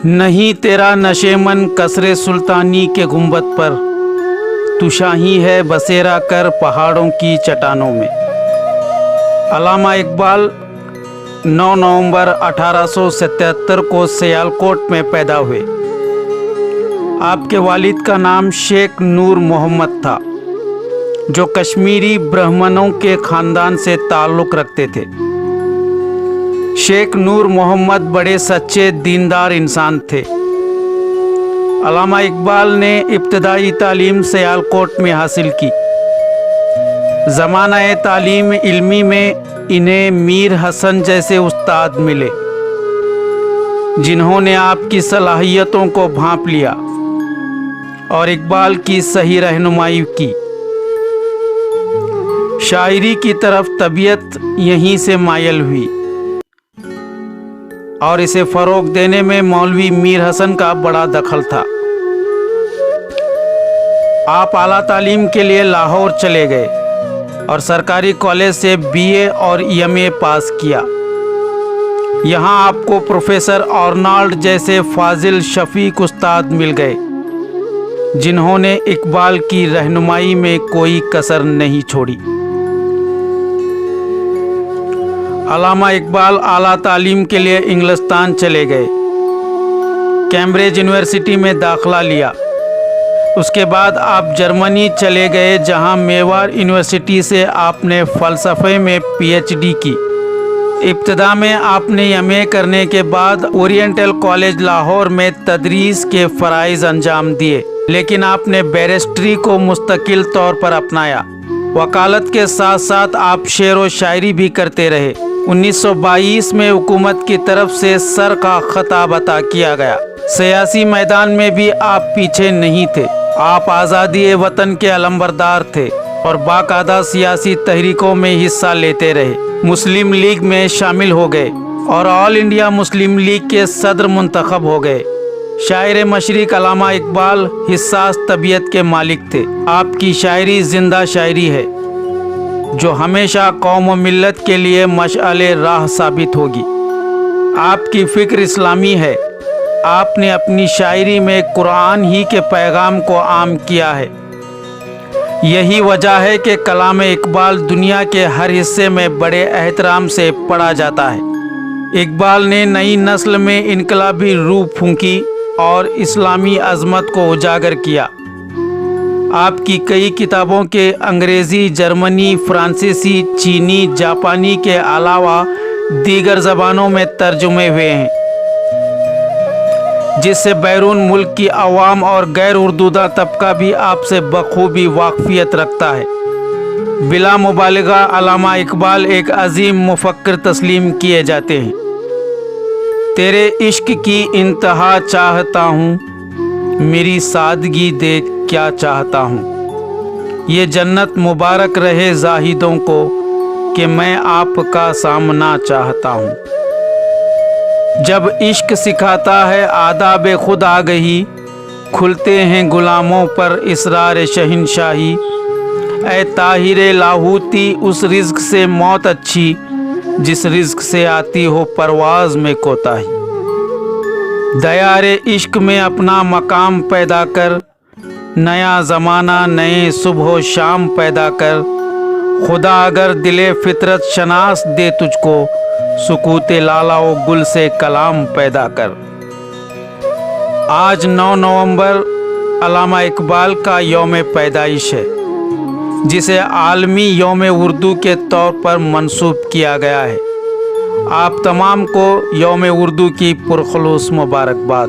نہیں تیرا نشیمن کسرے سلطانی کے گنبد پر، تو شاہی ہے بسیرا کر پہاڑوں کی چٹانوں میں۔ علامہ اقبال 9 نومبر 1877 کو سیالکوٹ میں پیدا ہوئے۔ آپ کے والد کا نام شیخ نور محمد تھا، جو کشمیری برہمنوں کے خاندان سے تعلق رکھتے تھے۔ شیخ نور محمد بڑے سچے دیندار انسان تھے۔ علامہ اقبال نے ابتدائی تعلیم سیالکوٹ میں حاصل کی۔ زمانہ تعلیم علمی میں انہیں میر حسن جیسے استاد ملے، جنہوں نے آپ کی صلاحیتوں کو بھانپ لیا اور اقبال کی صحیح رہنمائی کی۔ شاعری کی طرف طبیعت یہیں سے مائل ہوئی اور اسے فروغ دینے میں مولوی میر حسن کا بڑا دخل تھا۔ آپ اعلیٰ تعلیم کے لیے لاہور چلے گئے اور سرکاری کالج سے BA اور MA پاس کیا۔ یہاں آپ کو پروفیسر آرنالڈ جیسے فاضل شفیق استاد مل گئے، جنہوں نے اقبال کی رہنمائی میں کوئی کسر نہیں چھوڑی۔ علامہ اقبال اعلیٰ تعلیم کے لیے انگلستان چلے گئے، کیمبرج یونیورسٹی میں داخلہ لیا۔ اس کے بعد آپ جرمنی چلے گئے، جہاں میوار یونیورسٹی سے آپ نے فلسفے میں PhD کی۔ ابتدا میں آپ نے MA کرنے کے بعد اورینٹل کالج لاہور میں تدریس کے فرائض انجام دیے، لیکن آپ نے بیرسٹری کو مستقل طور پر اپنایا۔ وکالت کے ساتھ ساتھ آپ شعر و شاعری بھی کرتے رہے۔ 1922 میں حکومت کی طرف سے سر کا خطاب عطا کیا گیا۔ سیاسی میدان میں بھی آپ پیچھے نہیں تھے۔ آپ آزادی وطن کے علمبردار تھے اور باقاعدہ سیاسی تحریکوں میں حصہ لیتے رہے۔ مسلم لیگ میں شامل ہو گئے اور آل انڈیا مسلم لیگ کے صدر منتخب ہو گئے۔ شاعر مشرق علامہ اقبال حساس طبیعت کے مالک تھے۔ آپ کی شاعری زندہ شاعری ہے، جو ہمیشہ قوم و ملت کے لیے مشعل راہ ثابت ہوگی۔ آپ کی فکر اسلامی ہے۔ آپ نے اپنی شاعری میں قرآن ہی کے پیغام کو عام کیا ہے۔ یہی وجہ ہے کہ کلام اقبال دنیا کے ہر حصے میں بڑے احترام سے پڑھا جاتا ہے۔ اقبال نے نئی نسل میں انقلابی روح پھونکی اور اسلامی عظمت کو اجاگر کیا۔ آپ کی کئی کتابوں کے انگریزی، جرمنی، فرانسیسی، چینی، جاپانی کے علاوہ دیگر زبانوں میں ترجمے ہوئے ہیں، جس سے بیرون ملک کی عوام اور غیر اردودہ طبقہ بھی آپ سے بخوبی واقفیت رکھتا ہے۔ بلا مبالغہ علامہ اقبال ایک عظیم مفکر تسلیم کیے جاتے ہیں۔ تیرے عشق کی انتہا چاہتا ہوں، میری سادگی دیکھ کیا چاہتا ہوں۔ یہ جنت مبارک رہے زاہدوں کو کہ میں آپ کا سامنا چاہتا ہوں۔ جب عشق سکھاتا ہے آداب خود آگہی، کھلتے ہیں غلاموں پر اسرار شہنشاہی۔ اے طاہر لاہوتی اس رزق سے موت اچھی، جس رزق سے آتی ہو پرواز میں کوتاہی۔ دیار عشق میں اپنا مقام پیدا کر، نیا زمانہ نئے صبح و شام پیدا کر۔ خدا اگر دل فطرت شناس دے تجھ کو، سکوت لالا و گل سے کلام پیدا کر۔ آج 9 نومبر علامہ اقبال کا یوم پیدائش ہے، جسے عالمی یوم اردو کے طور پر منسوب کیا گیا ہے۔ آپ تمام کو یوم اردو کی پرخلوص مبارکباد۔